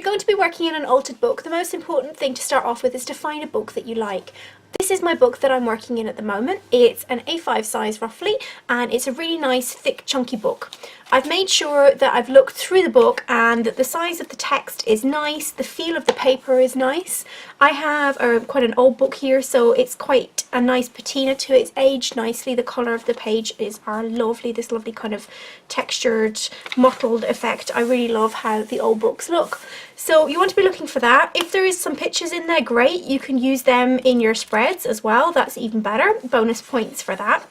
you're going to be working in an altered book, the most important thing to start off with is to find a book that you like. This is my book that I'm working in at the moment. It's an A5 size roughly, and it's a really nice thick chunky book. I've made sure that I've looked through the book and that the size of the text is nice, the feel of the paper is nice. I have quite an old book here, so it's quite a nice patina to it. It's aged nicely. The colour of the page are lovely, this lovely kind of textured, mottled effect. I really love how the old books look. So you want to be looking for that. If there is some pictures in there, great. You can use them in your spreads as well. That's even better. Bonus points for that.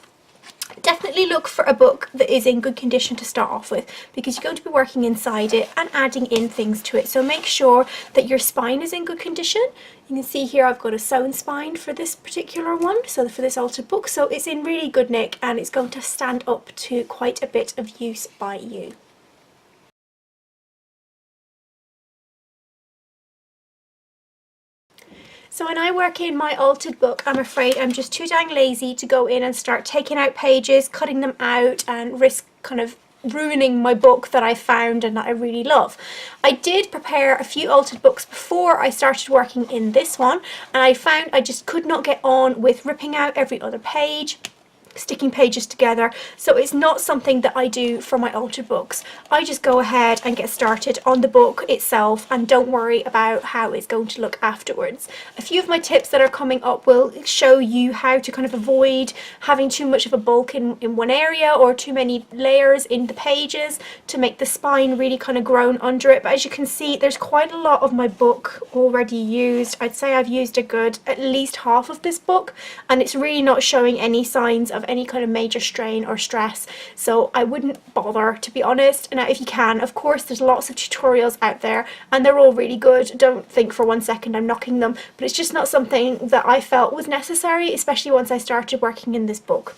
Definitely look for a book that is in good condition to start off with, because you're going to be working inside it and adding in things to it. So make sure that your spine is in good condition. You can see here I've got a sewn spine for this particular one, so for this altered book. So it's in really good nick and it's going to stand up to quite a bit of use by you. So when I work in my altered book, I'm afraid I'm just too dang lazy to go in and start taking out pages, cutting them out, and risk kind of ruining my book that I found and that I really love. I did prepare a few altered books before I started working in this one, and I found I just could not get on with ripping out every other page, sticking pages together, so it's not something that I do for my altered books. I just go ahead and get started on the book itself and don't worry about how it's going to look afterwards. A few of my tips that are coming up will show you how to kind of avoid having too much of a bulk in one area or too many layers in the pages to make the spine really kind of grown under it. But as you can see, there's quite a lot of my book already used. I'd say I've used a good at least half of this book, and it's really not showing any signs of any kind of major strain or stress, so I wouldn't bother, to be honest. Now if you can, of course there's lots of tutorials out there and they're all really good, don't think for one second I'm knocking them, but it's just not something that I felt was necessary, especially once I started working in this book.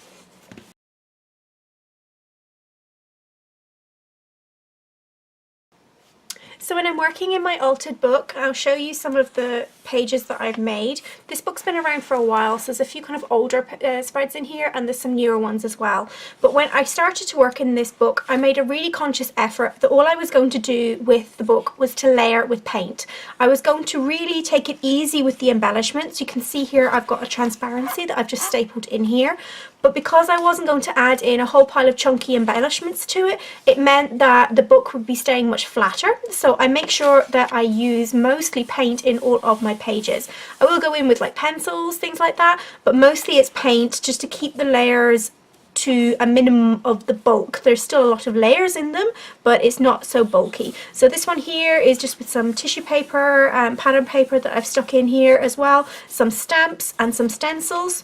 So when I'm working in my altered book, I'll show you some of the pages that I've made. This book's been around for a while, so there's a few kind of older spreads in here and there's some newer ones as well. But when I started to work in this book, I made a really conscious effort that all I was going to do with the book was to layer it with paint. I was going to really take it easy with the embellishments. You can see here I've got a transparency that I've just stapled in here. But because I wasn't going to add in a whole pile of chunky embellishments to it, it meant that the book would be staying much flatter. So I make sure that I use mostly paint in all of my pages. I will go in with like pencils, things like that, but mostly it's paint just to keep the layers to a minimum of the bulk. There's still a lot of layers in them, but it's not so bulky. So this one here is just with some tissue paper, pattern paper that I've stuck in here as well, some stamps and some stencils.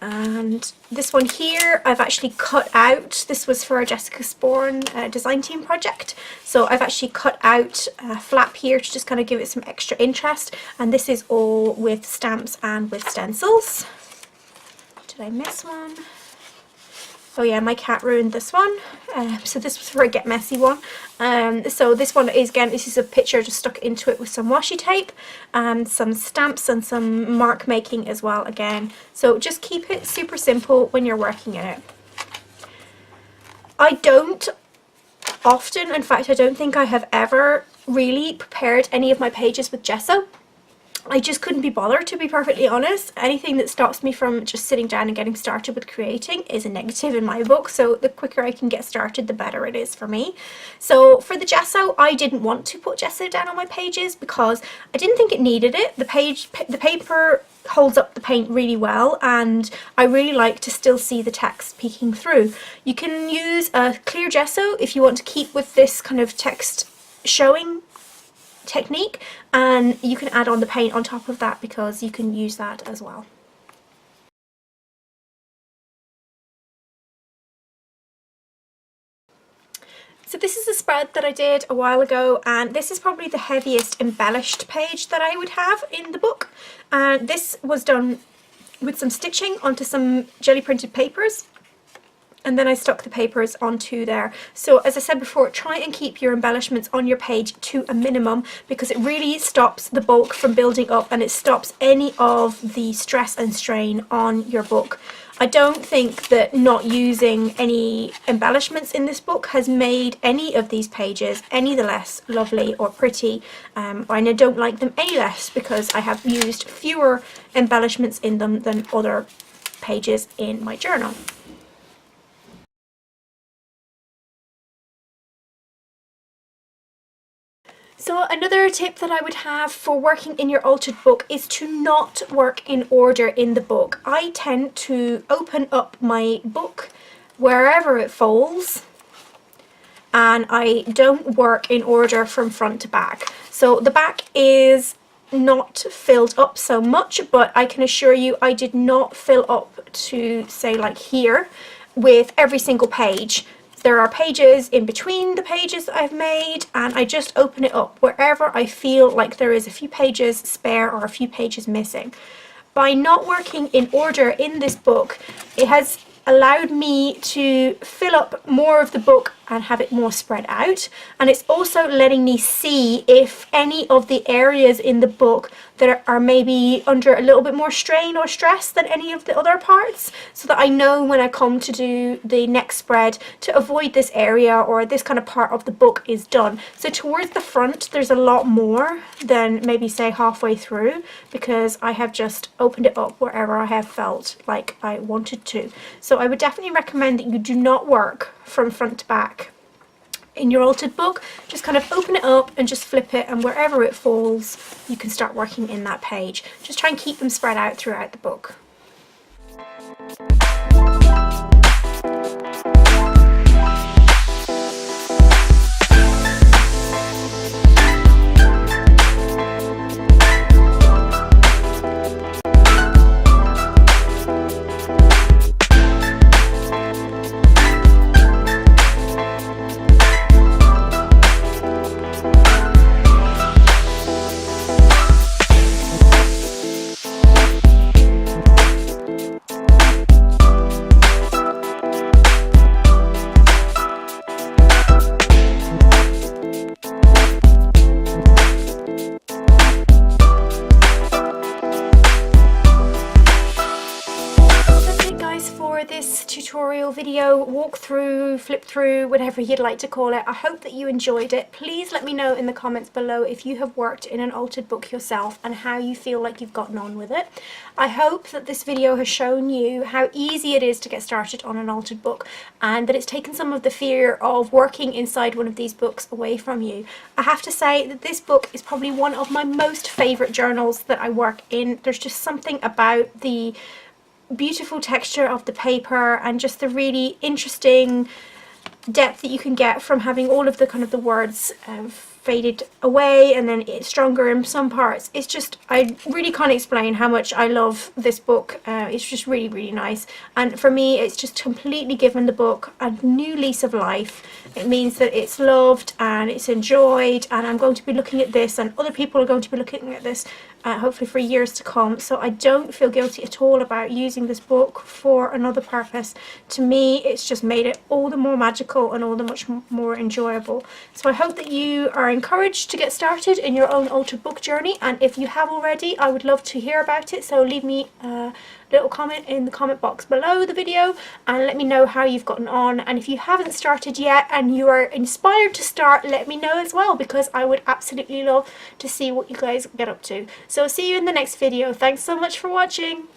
And this one here I've actually cut out. This was for a Jessica Sporn design team project, so I've actually cut out a flap here to just kind of give it some extra interest, and this is all with stamps and with stencils. Did I miss one? Oh yeah, my cat ruined this one. So this was for a Get Messy one. So this one is, again, this is a picture just stuck into it with some washi tape and some stamps and some mark making as well again. So just keep it super simple when you're working in it. I don't often, in fact I don't think I have ever really prepared any of my pages with gesso. I just couldn't be bothered, to be perfectly honest. Anything that stops me from just sitting down and getting started with creating is a negative in my book, so the quicker I can get started, the better it is for me. So for the gesso, I didn't want to put gesso down on my pages because I didn't think it needed it. The paper holds up the paint really well, and I really like to still see the text peeking through. You can use a clear gesso if you want to keep with this kind of text showing technique, and you can add on the paint on top of that because you can use that as well. So this is a spread that I did a while ago, and this is probably the heaviest embellished page that I would have in the book, and this was done with some stitching onto some jelly printed papers, and then I stuck the papers onto there. So as I said before, try and keep your embellishments on your page to a minimum because it really stops the bulk from building up and it stops any of the stress and strain on your book. I don't think that not using any embellishments in this book has made any of these pages any the less lovely or pretty, and I don't like them any less because I have used fewer embellishments in them than other pages in my journal. So another tip that I would have for working in your altered book is to not work in order in the book. I tend to open up my book wherever it falls, and I don't work in order from front to back. So the back is not filled up so much, but I can assure you I did not fill up to, say, like here with every single page. There are pages in between the pages that I've made, and I just open it up wherever I feel like there is a few pages spare or a few pages missing. By not working in order in this book, it has allowed me to fill up more of the book and have it more spread out, and it's also letting me see if any of the areas in the book that are maybe under a little bit more strain or stress than any of the other parts, so that I know when I come to do the next spread to avoid this area or this kind of part of the book is done. So towards the front there's a lot more than maybe say halfway through, because I have just opened it up wherever I have felt like I wanted to. So I would definitely recommend that you do not work from front to back in your altered book. Just kind of open it up and just flip it, and wherever it falls you can start working in that page. Just try and keep them spread out throughout the book. This tutorial video, walk through, flip through, whatever you'd like to call it. I hope that you enjoyed it. Please let me know in the comments below if you have worked in an altered book yourself and how you feel like you've gotten on with it. I hope that this video has shown you how easy it is to get started on an altered book, and that it's taken some of the fear of working inside one of these books away from you. I have to say that this book is probably one of my most favourite journals that I work in. There's just something about the beautiful texture of the paper and just the really interesting depth that you can get from having all of the kind of the words faded away and then it's stronger in some parts. It's just, I really can't explain how much I love this book. It's just really, really nice, and for me it's just completely given the book a new lease of life. It means that it's loved and it's enjoyed, and I'm going to be looking at this and other people are going to be looking at this hopefully for years to come. So I don't feel guilty at all about using this book for another purpose. To me it's just made it all the more magical and all the much more enjoyable. So I hope that you are encouraged to get started in your own altered book journey, and if you have already I would love to hear about it. So leave me a little comment in the comment box below the video and let me know how you've gotten on, and if you haven't started yet and you are inspired to start, let me know as well, because I would absolutely love to see what you guys get up to. So see you in the next video. Thanks so much for watching.